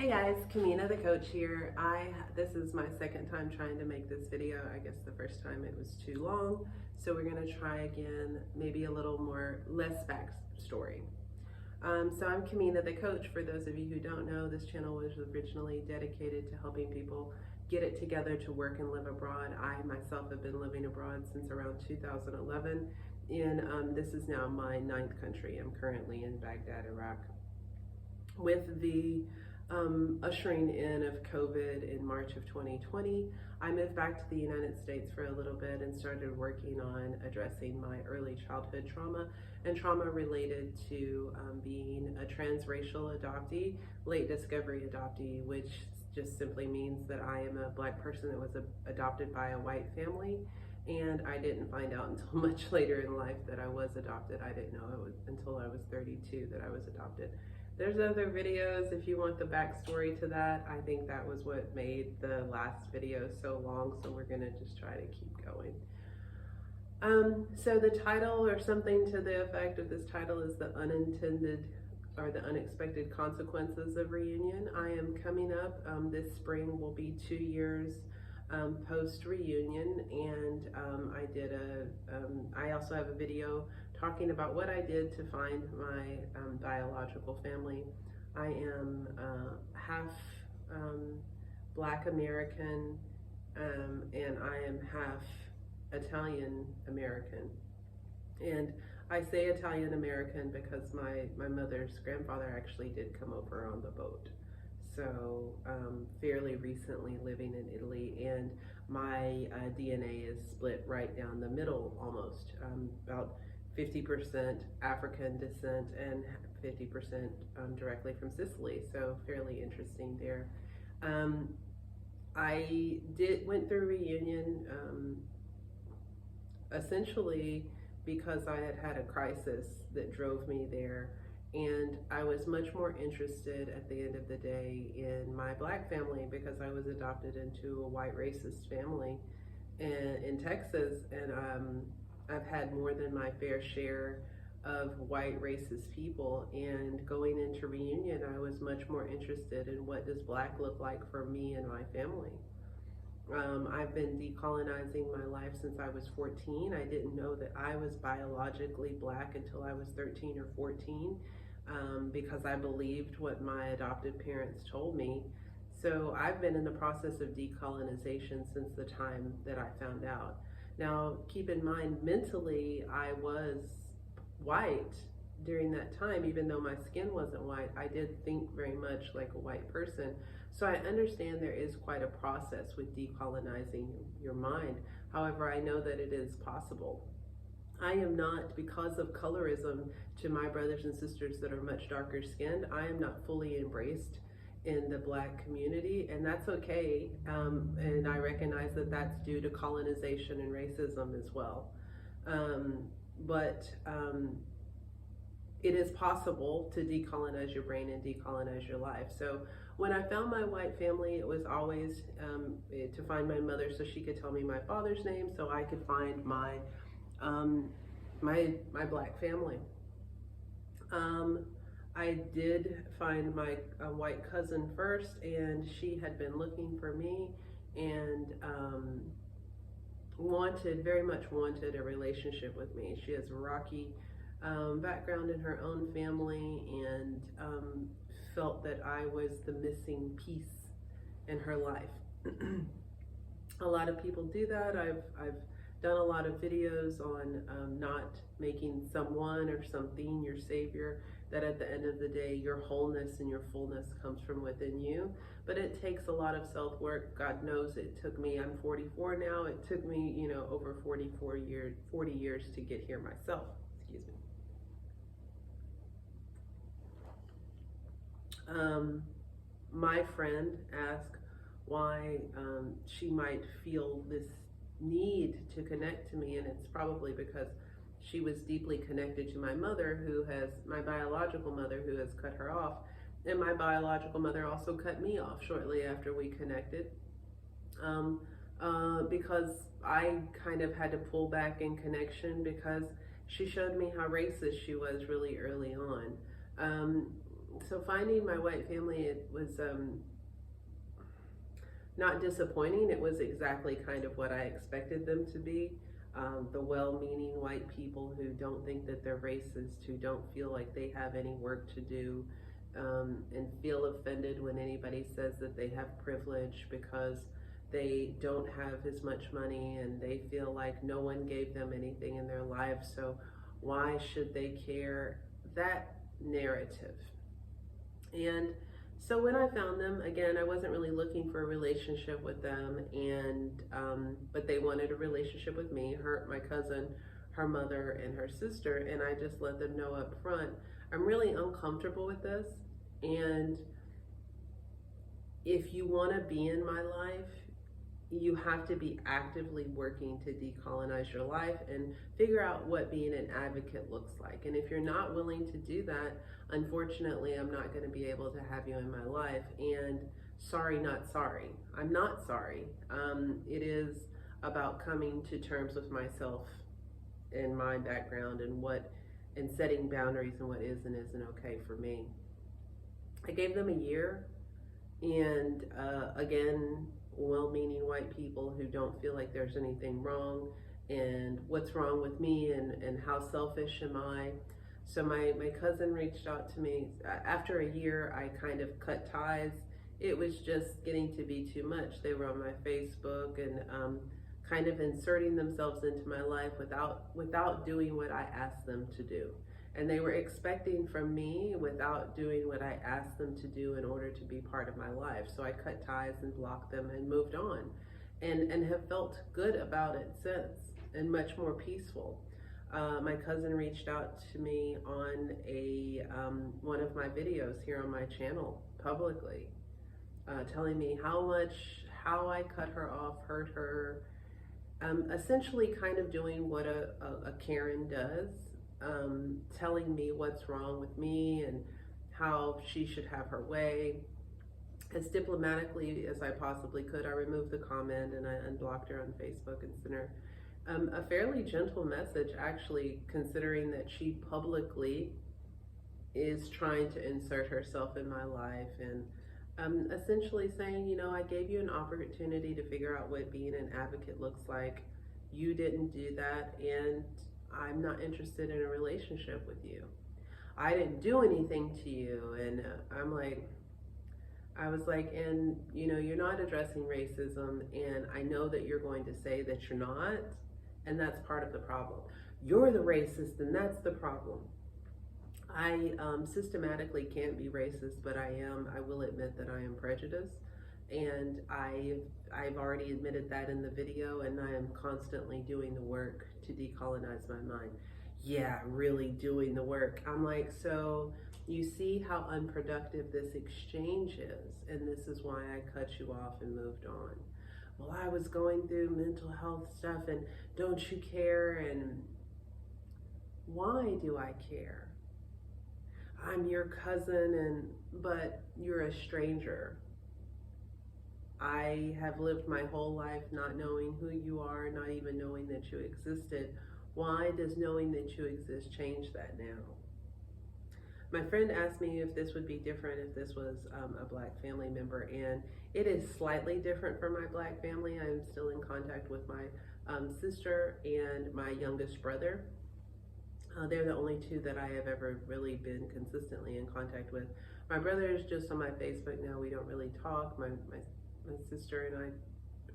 Hey guys, Kamina the coach here. This is my second time trying to make this video. I guess the first time it was too long, so we're gonna try again, maybe a little more, less backstory. So I'm Kamina the coach. For those of you who don't know, this channel was originally dedicated to helping people get it together to work and live abroad. I myself have been living abroad since around 2011, and this is now my 9th country. I'm currently in Baghdad, Iraq. With the ushering in of COVID in March of 2020, I moved back to the United States for a little bit and started working on addressing my early childhood trauma and trauma related to being a transracial adoptee, late discovery adoptee, which just simply means that I am a Black person that was adopted by a white family. And I didn't find out until much later in life that I was adopted. I didn't know until I was 32 that I was adopted. There's other videos if you want the backstory to that. I think that was what made the last video so long, so we're gonna just try to keep going. So the title, or something to the effect of this title, is the unintended or the unexpected consequences of reunion. I am coming up, this spring will be 2 years post reunion, and I also have a video talking about what I did to find my biological family. I am half Black American, and I am half Italian American. And I say Italian American because my mother's grandfather actually did come over on the boat. So fairly recently living in Italy, and my DNA is split right down the middle almost, about 50% African descent and 50% directly from Sicily, so fairly interesting there. I went through reunion essentially because I had a crisis that drove me there. And I was much more interested at the end of the day in my Black family because I was adopted into a white racist family in Texas. And I've had more than my fair share of white racist people. And going into reunion, I was much more interested in what does Black look like for me and my family. I've been decolonizing my life since I was 14. I didn't know that I was biologically Black until I was 13 or 14. Because I believed what my adopted parents told me. So I've been in the process of decolonization since the time that I found out. Now, keep in mind, mentally, I was white during that time. Even though my skin wasn't white, I did think very much like a white person. So I understand there is quite a process with decolonizing your mind. However, I know that it is possible. I am not, because of colorism to my brothers and sisters that are much darker skinned, I am not fully embraced in the Black community, and that's okay. And I recognize that that's due to colonization and racism as well. But it is possible to decolonize your brain and decolonize your life. So when I found my white family, it was always to find my mother so she could tell me my father's name so I could find my Black family. I did find my white cousin first, and she had been looking for me and very much wanted a relationship with me. She has a rocky background in her own family, and felt that I was the missing piece in her life. A lot of people do that. I've done a lot of videos on not making someone or something your savior, that at the end of the day, your wholeness and your fullness comes from within you. But it takes a lot of self-work. God knows it took me, I'm 44 now, it took me, over 40 years to get here myself, excuse me. My friend asked why she might feel this need to connect to me, and it's probably because she was deeply connected to my mother, my biological mother, who has cut her off, and my biological mother also cut me off shortly after we connected, because I kind of had to pull back in connection because she showed me how racist she was really early on. So finding my white family, it was not disappointing. It was exactly kind of what I expected them to be. The well-meaning white people who don't think that they're racist, who don't feel like they have any work to do, and feel offended when anybody says that they have privilege because they don't have as much money and they feel like no one gave them anything in their life, so why should they care? That narrative. And so when I found them, again, I wasn't really looking for a relationship with them, and but they wanted a relationship with me, my cousin, her mother, and her sister, and I just let them know up front, I'm really uncomfortable with this, and if you want to be in my life, you have to be actively working to decolonize your life and figure out what being an advocate looks like. And if you're not willing to do that, unfortunately, I'm not going to be able to have you in my life. And sorry, not sorry. I'm not sorry. It is about coming to terms with myself and my background and setting boundaries and what is and isn't okay for me. I gave them a year, and again, well-meaning white people who don't feel like there's anything wrong and what's wrong with me and how selfish am I. So my cousin reached out to me. After a year, I kind of cut ties. It was just getting to be too much. They were on my Facebook and kind of inserting themselves into my life without doing what I asked them to do. And they were expecting from me without doing what I asked them to do in order to be part of my life. So I cut ties and blocked them and moved on, and have felt good about it since, and much more peaceful. My cousin reached out to me on one of my videos here on my channel publicly, telling me how I cut her off, hurt her, essentially kind of doing what a Karen does. Telling me what's wrong with me and how she should have her way. As diplomatically as I possibly could, I removed the comment and I unblocked her on Facebook and sent her a fairly gentle message, actually, considering that she publicly is trying to insert herself in my life, and essentially saying, you know, I gave you an opportunity to figure out what being an advocate looks like. You didn't do that, and I'm not interested in a relationship with you. I didn't do anything to you. And I was like, and you know, you're not addressing racism, and I know that you're going to say that you're not, and that's part of the problem. You're the racist, and that's the problem. I systematically can't be racist, but I will admit that I am prejudiced, and I've already admitted that in the video, and I am constantly doing the work to decolonize my mind. Yeah, really doing the work. I'm like, so you see how unproductive this exchange is, and this is why I cut you off and moved on. Well, I was going through mental health stuff, and don't you care? And why do I care? I'm your cousin, but you're a stranger. I have lived my whole life not knowing who you are, not even knowing that you existed. Why does knowing that you exist change that now? My friend asked me if this would be different if this was a Black family member, and it is slightly different for my Black family. I'm still in contact with my sister and my youngest brother. They're the only two that I have ever really been consistently in contact with. My brother is just on my Facebook now. We don't really talk. My sister and I,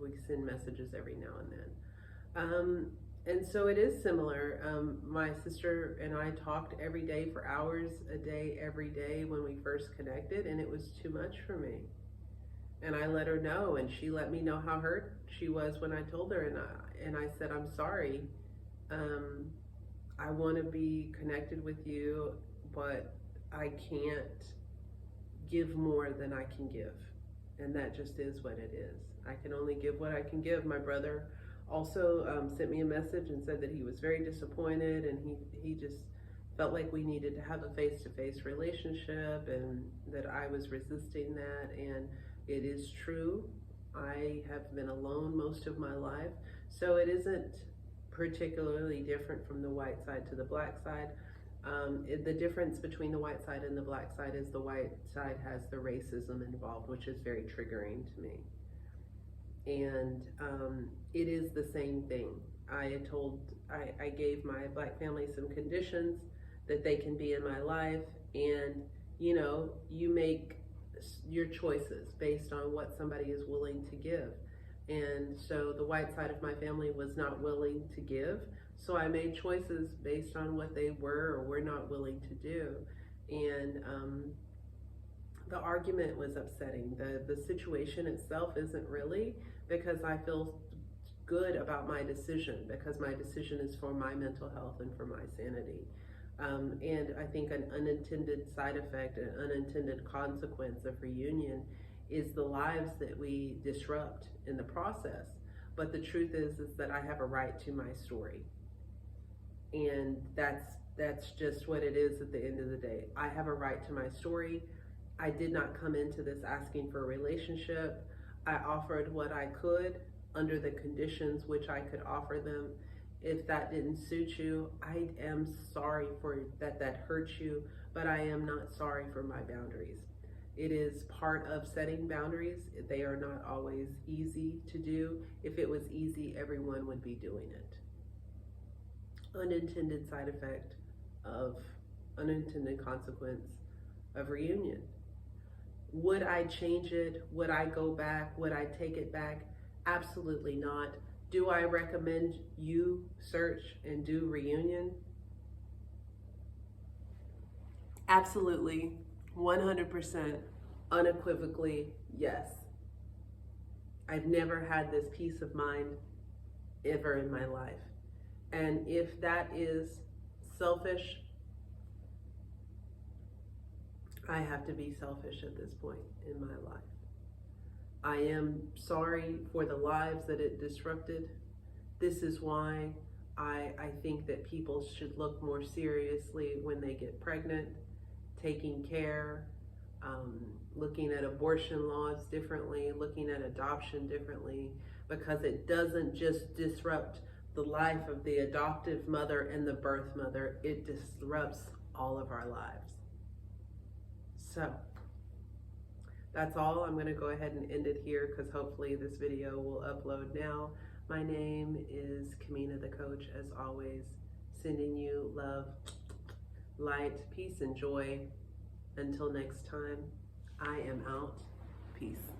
we send messages every now and then. And so it is similar. My sister and I talked every day for hours a day, every day when we first connected, and it was too much for me. And I let her know, and she let me know how hurt she was when I told her, and I said, I'm sorry. I want to be connected with you, but I can't give more than I can give. And that just is what it is. I can only give what I can give. My brother also sent me a message and said that he was very disappointed, and he just felt like we needed to have a face-to-face relationship, and that I was resisting that. And it is true. I have been alone most of my life, so it isn't particularly different from the white side to the Black side. The difference between the white side and the black side is the white side has the racism involved, which is very triggering to me. And it is the same thing. I gave my black family some conditions that they can be in my life, and you make your choices based on what somebody is willing to give. And so the white side of my family was not willing to give, so I made choices based on what they were or were not willing to do. And the argument was upsetting. The situation itself isn't really, because I feel good about my decision, because my decision is for my mental health and for my sanity. And I think an unintended side effect, an unintended consequence of reunion is the lives that we disrupt in the process. But the truth is that I have a right to my story. And that's just what it is at the end of the day. I have a right to my story. I did not come into this asking for a relationship. I offered what I could under the conditions which I could offer them. If that didn't suit you, I am sorry for that hurt you, but I am not sorry for my boundaries. It is part of setting boundaries. They are not always easy to do. If it was easy, everyone would be doing it. Unintended side effect of unintended consequence of reunion. Would I change it? Would I go back? Would I take it back? Absolutely not. Do I recommend you search and do reunion? Absolutely, 100%, unequivocally, yes. I've never had this peace of mind ever in my life. And if that is selfish, I have to be selfish at this point in my life. I am sorry for the lives that it disrupted. This is why I think that people should look more seriously when they get pregnant, taking care, looking at abortion laws differently, looking at adoption differently, because it doesn't just disrupt the life of the adoptive mother and the birth mother, it disrupts all of our lives. So that's all. I'm going to go ahead and end it here, because hopefully this video will upload now. My name is Kamina the Coach, as always, sending you love, light, peace, and joy. Until next time, I am out. Peace.